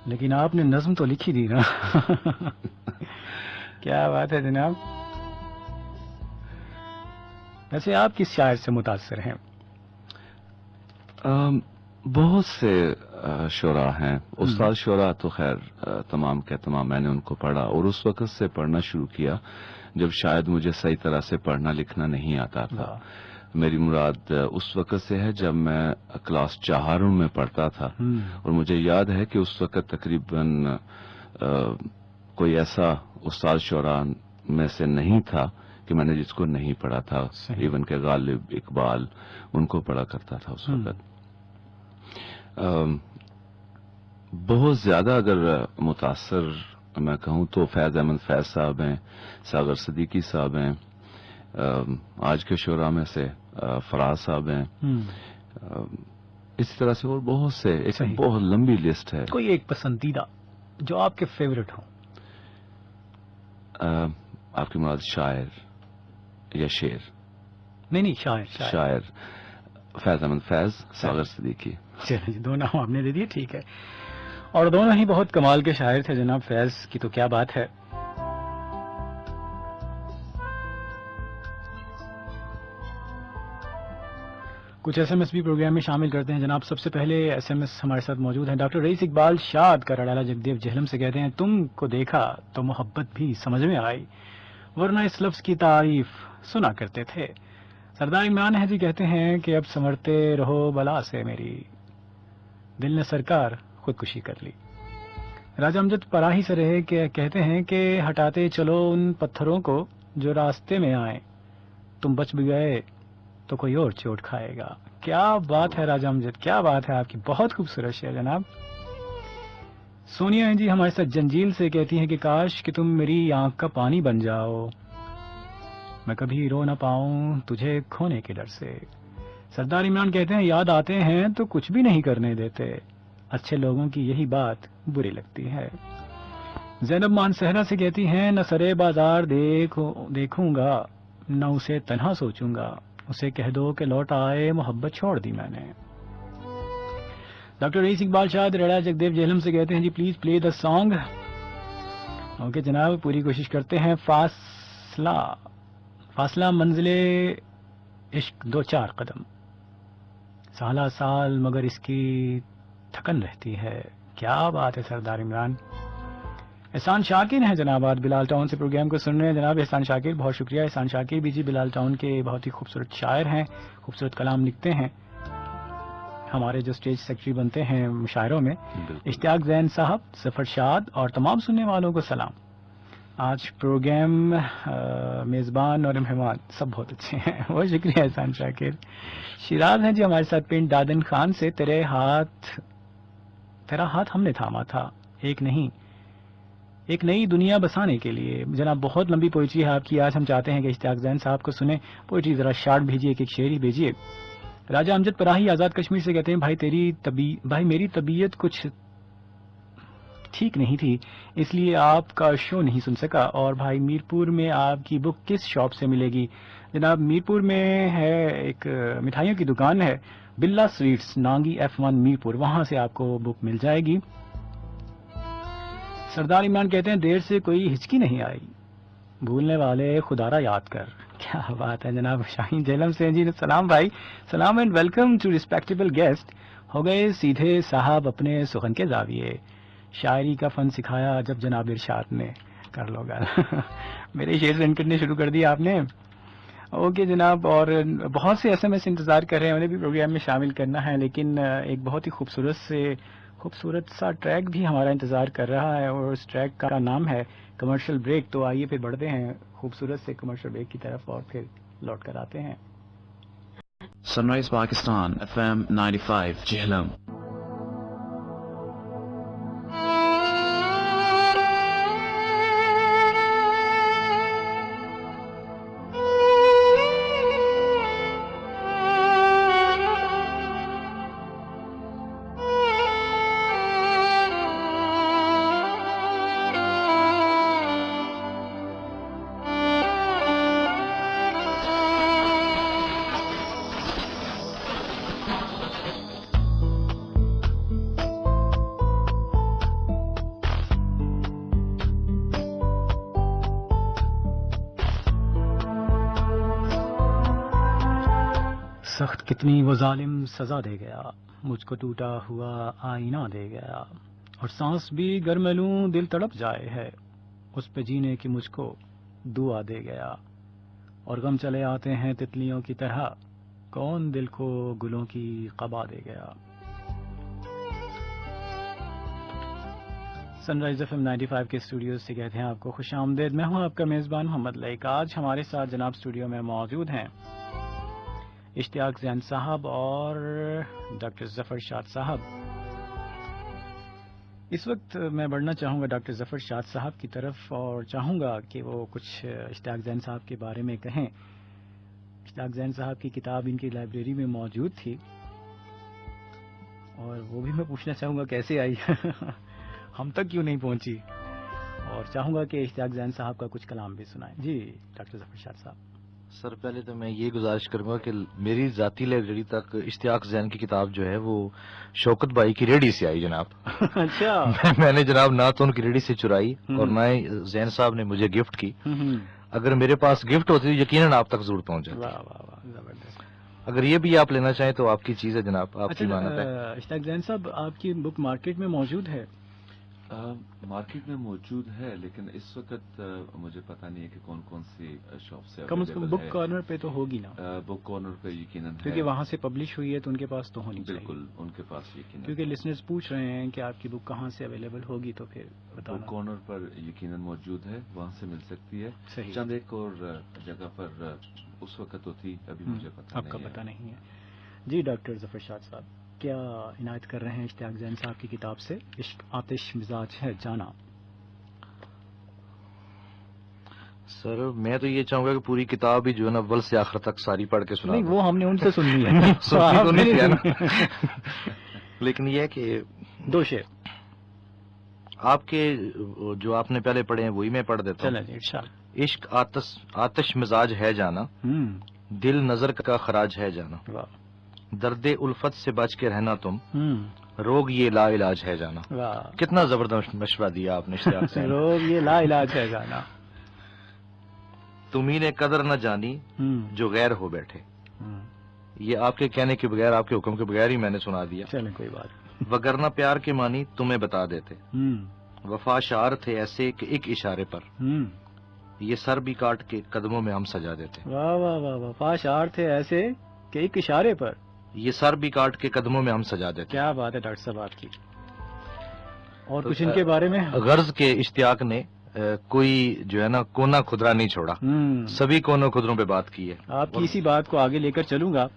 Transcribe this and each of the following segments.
لیکن آپ نے نظم تو لکھی دی نا. کیا بات ہے جناب. ویسے آپ کس شاعر سے متاثر ہیں؟ بہت سے شعراء ہیں. استاد شعراء تو خیر تمام کے تمام میں نے ان کو پڑھا، اور اس وقت سے پڑھنا شروع کیا جب شاید مجھے صحیح طرح سے پڑھنا لکھنا نہیں آتا تھا. میری مراد اس وقت سے ہے جب میں کلاس 4 میں پڑھتا تھا، اور مجھے یاد ہے کہ اس وقت تقریباً کوئی ایسا استاد شعراء میں سے نہیں تھا کہ میں نے جس کو نہیں پڑھا تھا. ایون کہ غالب، اقبال، ان کو پڑھا کرتا تھا اس وقت. بہت زیادہ اگر متاثر میں کہوں تو فیض احمد فیض صاحب ہیں، ساغر صدیقی صاحب ہیں، آج کے شعراء میں سے فراز صاحب ہیں. اسی طرح سے اور بہت سے، ایک بہت لمبی لسٹ ہے. کوئی ایک پسندیدہ جو آپ کے فیورٹ ہوں؟ آپ کی مراد شاعر یا شعر؟ نہیں، شاعر. فیض احمد فیض، ساغر صدیقی. چلیں جی، 2 نام آپ نے دے دیے، ٹھیک ہے. اور دونوں ہی بہت کمال کے شاعر تھے جناب. فیض کی تو کیا بات ہے. کچھ ایس ایم ایس بھی پروگرام میں شامل کرتے ہیں جناب. سب سے پہلے ایس ایم ایس ہمارے ساتھ موجود ہیں ڈاکٹر رئیس اقبال شاد کا رڈالہ جگدیو جہلم سے. کہتے ہیں تم کو دیکھا تو محبت بھی سمجھ میں آئی، ورنہ اس لفظ کی تعریف سنا کرتے تھے. سردار عمران ہے جی، کہتے ہیں کہ اب سنورتے رہو بلا سے میری، دل نے سرکار خودکشی کر لی. راجہ امجد پراہی سے رہے کہ کہتے ہیں کہ ہٹاتے چلو ان پتھروں کو جو راستے میں آئے، تم بچ بھی گئے تو کوئی اور چوٹ کھائے گا. کیا بات ہے راجہ امجد، کیا بات ہے آپ کی. بہت خوبصورت شعر جناب. سونیا جی ہمارے ساتھ جنجیل سے کہتی ہیں کہ کاش کہ تم میری آنکھ کا پانی بن جاؤ، میں کبھی رو نہ پاؤں تجھے کھونے کے ڈر سے. سردار عمران کہتے ہیں یاد آتے ہیں تو کچھ بھی نہیں کرنے دیتے، اچھے لوگوں کی یہی بات بری لگتی ہے. زینب مانسہرہ سے کہتی ہیں نہ سرے بازار دیکھوں گا، نہ اسے تنہا سوچوں گا، اسے کہہ دو کہ لوٹ آئے، محبت چھوڑ دی میں نے. ڈاکٹر رئیس اقبال شاد ریڈا جگدیو جہلم سے کہتے ہیں جی please play the song. Okay جناب، پوری کوشش کرتے ہیں. فاصلہ منزل عشق 2-4 قدم، سالہ سال مگر اس کی تھکن رہتی ہے. کیا بات ہے سردار عمران. احسان شاکر ہیں جناب، آج بلال ٹاؤن سے پروگرام کو سن رہے ہیں جناب. احسان شاکر، بہت شکریہ. احسان شاکر بھی جی بلال ٹاؤن کے بہت ہی خوبصورت شاعر ہیں، خوبصورت کلام لکھتے ہیں، ہمارے جو اسٹیج سیکرٹری بنتے ہیں مشاعروں میں. اشتیاق زین صاحب، ظفر شاد اور تمام سننے والوں کو سلام. آج پروگرام میزبان اور مہمان سب بہت اچھے ہیں. بہت شکریہ احسان شاکر. شیراز ہیں جی ہمارے ساتھ پنڈ دادن خان سے. تیرا ہاتھ ہم نے تھاما تھا، ایک نئی دنیا بسانے کے لیے. جناب بہت لمبی پوئٹری ہے آپ کی، آج ہم چاہتے ہیں کہ اشتیاق زین صاحب کو سنیں. پوئٹری ذرا شارٹ بھیجیے، ایک شعر ہی بھیجیے. راجہ امجد پراہی آزاد کشمیر سے کہتے ہیں بھائی میری طبیعت کچھ ٹھیک نہیں تھی، اس لیے آپ کا شو نہیں سن سکا. اور بھائی میرپور میں آپ کی بک کس شاپ سے ملے گی؟ جناب میرپور میں ہے ایک مٹھائیوں کی دکان ہے، بلا سویٹس، نانگی F1 میرپور، وہاں سے آپ کو بک مل جائے گی. سردار عمران کہتے ہیں دیر سے کوئی ہچکی نہیں آئی، بھولنے والے خدا را یاد کر. کیا بات ہے جناب. شاہین جہلم سے جی سلام بھائی، سلام and welcome to respectable guest. ہو گئے سیدھے صاحب اپنے سخن کے زاویے، شاعری کا فن سکھایا جب جناب ارشاد نے. کر لو گا. میرے شعر سینڈ کرنے شروع کر دیا آپ نے. اوکے جناب. اور بہت سے ایس ایم ایس انتظار کر رہے ہیں، انہیں بھی پروگرام میں شامل کرنا ہے، لیکن ایک بہت ہی خوبصورت سا ٹریک بھی ہمارا انتظار کر رہا ہے، اور اس ٹریک کا نام ہے کمرشل بریک. تو آئیے پھر بڑھتے ہیں خوبصورت سے کمرشل بریک کی طرف اور پھر لوٹ کر آتے ہیں. سن رائز پاکستان FM 95 جہلم. سخت کتنی وہ ظالم سزا دے گیا، مجھ کو ٹوٹا ہوا آئینہ دے گیا، اور سانس بھی گر میں لوں دل تڑپ جائے ہے، اس پہ جینے کی مجھ کو دعا دے گیا، اور غم چلے آتے ہیں تتلیوں کی طرح، کون دل کو گلوں کی قبا دے گیا۔ سن رائز ایف ایم 95 کے اسٹوڈیوز سے کہتے ہیں آپ کو خوش آمدید۔ میں ہوں آپ کا میزبان محمد لائق۔ آج ہمارے ساتھ جناب اسٹوڈیو میں موجود ہیں اشتیاق زین صاحب اور ڈاکٹر ظفر شاد صاحب۔ اس وقت میں بڑھنا چاہوں گا ڈاکٹر ظفر شاد صاحب کی طرف، اور چاہوں گا کہ وہ کچھ اشتیاق زین صاحب کے بارے میں کہیں۔ اشتیاق زین صاحب کی کتاب ان کی لائبریری میں موجود تھی، اور وہ بھی میں پوچھنا چاہوں گا کیسے آئی ہم تک کیوں نہیں پہنچی، اور چاہوں گا کہ اشتیاق زین صاحب کا کچھ کلام بھی سنائیں۔ جی ڈاکٹر ظفر شاد صاحب۔ سر پہلے تو میں یہ گزارش کروں گا کہ میری ذاتی لائبریری تک اشتیاق زین کی کتاب جو ہے وہ شوکت بھائی کی ریڑھی سے آئی جناب۔ اچھا میں نے جناب نہ تو ان کی ریڑھی سے چرائی اور نہ ہی زین صاحب نے مجھے گفٹ کی۔ اگر میرے پاس گفٹ ہوتی تو یقیناً آپ تک ضرور پہنچ جاتی۔ واہ واہ واہ، زبردست۔ اگر یہ بھی آپ لینا چاہیں تو آپ کی چیز ہے جناب، آپ کی مانت ہے۔ اشتیاق زین صاحب، آپ کی بک مارکیٹ میں موجود ہے؟ مارکیٹ میں موجود ہے، لیکن اس وقت مجھے پتہ نہیں ہے کہ کون کون سی شاپ سے کم از کم بک کارنر پہ تو ہوگی نا؟ بک کارنر پہ یقیناً ہے، کیونکہ وہاں سے پبلش ہوئی ہے تو ان کے پاس تو ہونی چاہیے۔ بالکل ان کے پاس یقیناً، کیونکہ لسنرز پوچھ رہے ہیں کہ آپ کی بک کہاں سے اویلیبل ہوگی، تو پھر بتانا۔ بک کارنر پر یقیناً موجود ہے، وہاں سے مل سکتی ہے۔ صحیح۔ چند ایک اور جگہ پر اس وقت ہوتی، ابھی مجھے پتہ آپ کا پتہ نہیں ہے۔ جی ڈاکٹر ظفر شاد صاحب، کیا عنایت کر رہے ہیں اشتیاق زین صاحب کی کتاب سے؟ عشق آتش مزاج ہے جانا۔ سر میں تو یہ چاہوں گا کہ پوری کتاب ہی جو ہے نا اول سے آخر تک ساری پڑھ کے سنا نہیں، دوں۔ وہ ہم نے ان سے سننی ہے سنی تو نہیں ہے نا، لیکن یہ ہے کہ دو شعر آپ کے جو آپ نے پہلے پڑھے ہیں وہی میں پڑھ دیتا چلیں ہوں۔ جی ارشاد۔ عشق آتش مزاج ہے جانا، دل نظر کا خراج ہے جانا، واہ درد الفت سے بچ کے رہنا تم، ہوں، روگ یہ لا علاج ہے جانا۔ واہ، کتنا زبردست مشورہ دیا آپ نے اشتیاق سے۔ روگ یہ لا علاج ہے جانا۔ تمہیں نے قدر نہ جانی جو غیر ہو بیٹھے، یہ آپ کے کہنے کے بغیر، آپ کے حکم کے بغیر ہی میں نے سنا دیا۔ چلیں کوئی بات وگرنہ پیار کے معنی تمہیں بتا دیتے، نہیں۔ وفا شعار تھے ایسے کہ ایک اشارے پر یہ سر بھی کاٹ کے قدموں میں ہم سجا دیتے، واہ واہ واہ واہ، فاشار تھے ایسے کہ ایک اشارے پر یہ سر بھی کاٹ کے قدموں میں ہم سجا دیتے۔ کیا بات ہے ڈاکٹر صاحب آپ کی۔ اور کچھ ان کے بارے میں؟ غرض کے اشتیاق نے کوئی جو ہے نا کونا خدرا نہیں چھوڑا، سبھی کونوں خدروں پہ بات کی ہے۔ آپ کی اسی بات کو آگے لے کر چلوں گا۔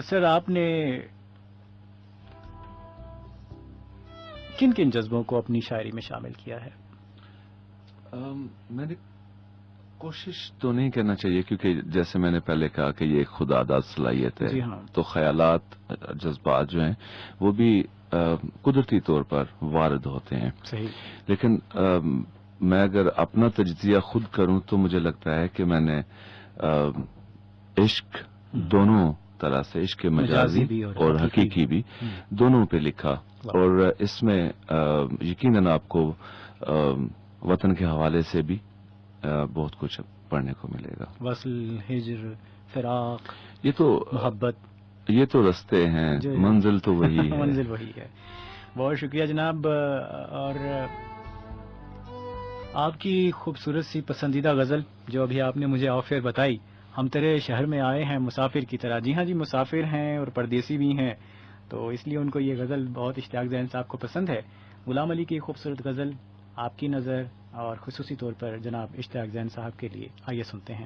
سر، آپ نے کن کن جذبوں کو اپنی شاعری میں شامل کیا ہے؟ میں نے کوشش تو نہیں کرنا چاہیے، کیونکہ جیسے میں نے پہلے کہا کہ یہ ایک خودآداد صلاحیت ہے، جی ہاں۔ تو خیالات، جذبات جو ہیں وہ بھی قدرتی طور پر وارد ہوتے ہیں۔ صحیح۔ لیکن میں اگر اپنا تجزیہ خود کروں تو مجھے لگتا ہے کہ میں نے عشق دونوں طرح سے، عشق مجازی بھی اور حقیقی بھی، دونوں پہ لکھا، اور اس میں یقیناً آپ کو وطن کے حوالے سے بھی بہت کچھ پڑھنے کو ملے گا۔ وصل، ہجر، فراق، یہ تو محبت، یہ تو رستے ہیں، منزل تو وہی ہے۔ منزل وہی ہے۔ بہت شکریہ جناب۔ اور آپ کی خوبصورت سی پسندیدہ غزل جو ابھی آپ نے مجھے آف ایئر بتائی، ہم تیرے شہر میں آئے ہیں مسافر کی طرح۔ جی ہاں جی، مسافر ہیں اور پردیسی بھی ہیں، تو اس لیے ان کو یہ غزل بہت اشتیاق زین صاحب کو پسند ہے۔ غلام علی کی خوبصورت غزل آپ کی نظر اور خصوصی طور پر جناب اشتیاق زین صاحب کے لیے، آئیے سنتے ہیں۔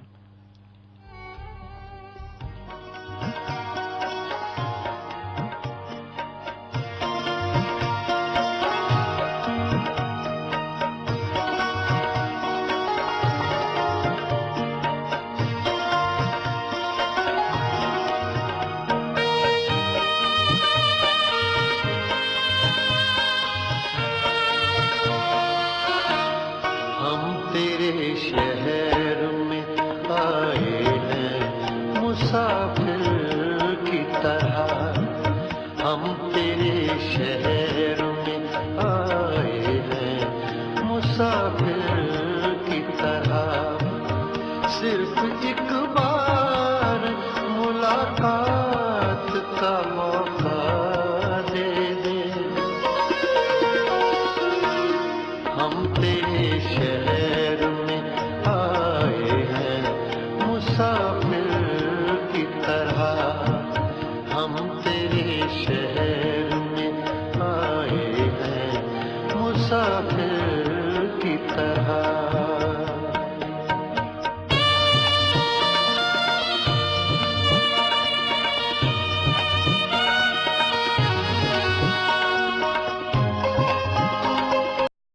صرف ایک